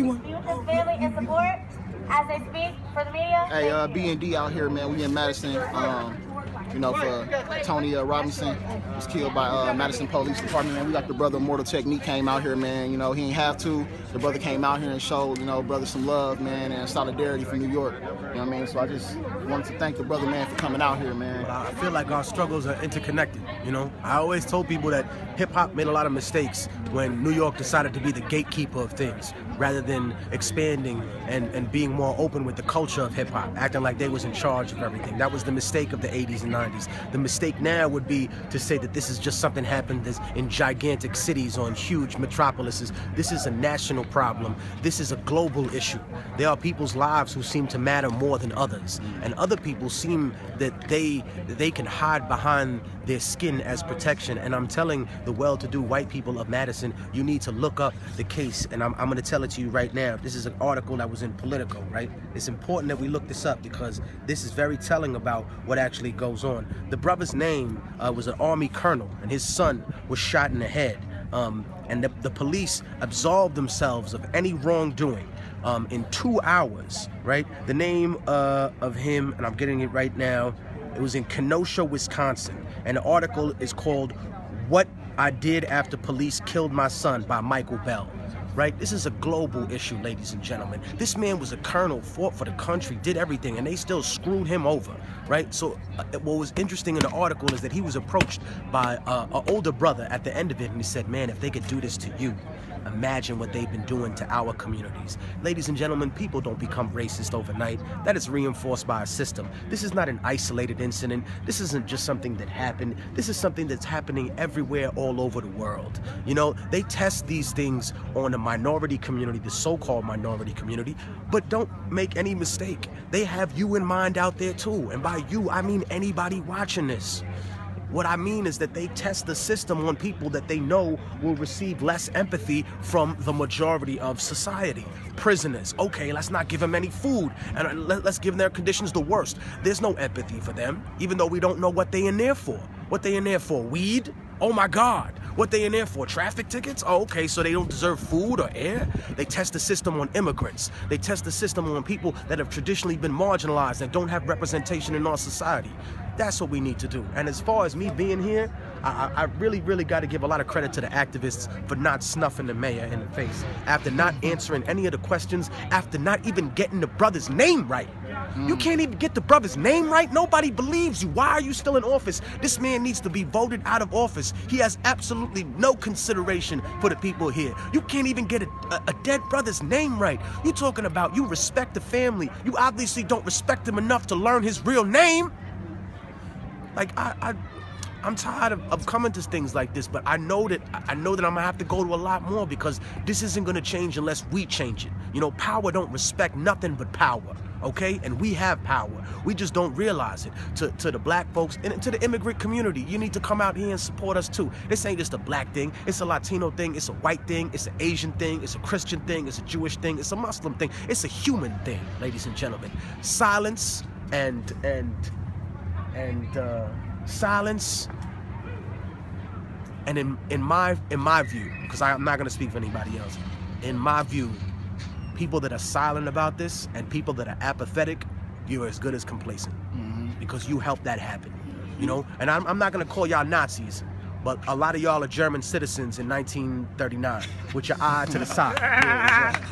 Anyone? Be with his family and support as they speak for the media. Hey, B&D out here, man. We in Madison. You know, for Tony Robinson was killed by Madison Police Department, man. We got the brother Immortal Technique came out here, man. You know, he didn't have to. The brother came out here and showed, you know, brother some love, man, and solidarity from New York. You know what I mean? So I just wanted to thank the brother, man, for coming out here, man. I feel like our struggles are interconnected, you know? I always told people that hip-hop made a lot of mistakes when New York decided to be the gatekeeper of things, rather than expanding and being more open with the culture of hip-hop, acting like they was in charge of everything. That was the mistake of the 80s and 90s. The mistake now would be to say that this is just something happened in gigantic cities or in huge metropolises. This is a national problem. This is a global issue. There are people's lives who seem to matter more than others, and other people seem that they can hide behind their skin as protection. And I'm telling the well-to-do white people of Madison, you need to look up the case, and I'm going to tell it to you right now. This is an article that was in Politico, right? It's important that we look this up because this is very telling about what actually goes on. The brother's name was an Army colonel, and his son was shot in the head. And the police absolved themselves of any wrongdoing in 2 hours, right? The name of him, and I'm getting it right now, it was in Kenosha, Wisconsin. And the article is called "What I Did After Police Killed My Son" by Michael Bell. Right? This is a global issue, ladies and gentlemen. This man was a colonel, fought for the country, did everything, and they still screwed him over, right? So what was interesting in the article is that he was approached by an older brother at the end of it, and he said, man, if they could do this to you, imagine what they've been doing to our communities. Ladies and gentlemen, people don't become racist overnight. That is reinforced by a system. This is not an isolated incident. This isn't just something that happened. This is something that's happening everywhere all over the world. You know, they test these things on a minority community, the so-called minority community, but don't make any mistake. They have you in mind out there too. And by you, I mean anybody watching this. What I mean is that they test the system on people that they know will receive less empathy from the majority of society. Prisoners, okay, let's not give them any food, and let's give their conditions the worst. There's no empathy for them, even though we don't know what they in there for. What they in there for? Weed? Oh my God. What they in there for? Traffic tickets? Oh, okay, so they don't deserve food or air? They test the system on immigrants. They test the system on people that have traditionally been marginalized and don't have representation in our society. That's what we need to do. And as far as me being here, I really got to give a lot of credit to the activists for not snuffing the mayor in the face, after not answering any of the questions, after not even getting the brother's name right. You can't even get the brother's name right? Nobody believes you. Why are you still in office? This man needs to be voted out of office. He has absolutely no consideration for the people here. You can't even get a dead brother's name right. You talking about you respect the family. You obviously don't respect him enough to learn his real name. Like, I'm tired of coming to things like this, but I know that I'm gonna have to go to a lot more, because this isn't gonna change unless we change it. You know, power don't respect nothing but power, okay? And we have power. We just don't realize it. To the black folks and to the immigrant community, you need to come out here and support us too. This ain't just a black thing, it's a Latino thing, it's a white thing, it's an Asian thing, it's a Christian thing, it's a Jewish thing, it's a Muslim thing, it's a human thing, ladies and gentlemen. Silence silence, and in my view, because I'm not going to speak for anybody else, in my view, people that are silent about this and people that are apathetic, you're as good as complacent, because you helped that happen, you know. And I'm not going to call y'all Nazis, but a lot of y'all are German citizens in 1939 with your eye to the side.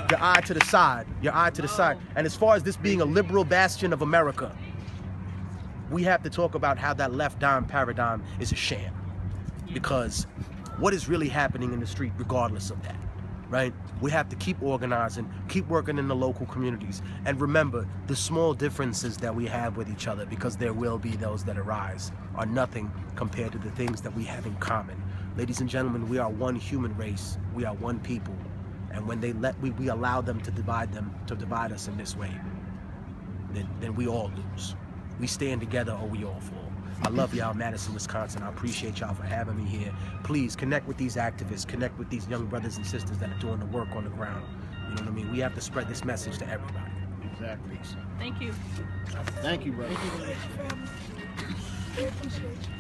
Your eye to the side, your eye to the side. And as far as this being a liberal bastion of America, we have to talk about how that left dime paradigm is a sham. Because what is really happening in the street regardless of that, right? We have to keep organizing, keep working in the local communities, and remember the small differences that we have with each other, because there will be those that arise, are nothing compared to the things that we have in common. Ladies and gentlemen, we are one human race. We are one people. And when we allow them to divide us in this way, then we all lose. We stand together or we all fall. I love y'all, Madison, Wisconsin. I appreciate y'all for having me here. Please connect with these activists, connect with these young brothers and sisters that are doing the work on the ground. You know what I mean? We have to spread this message to everybody. Exactly. Thank you. Thank you, brother. Thank you.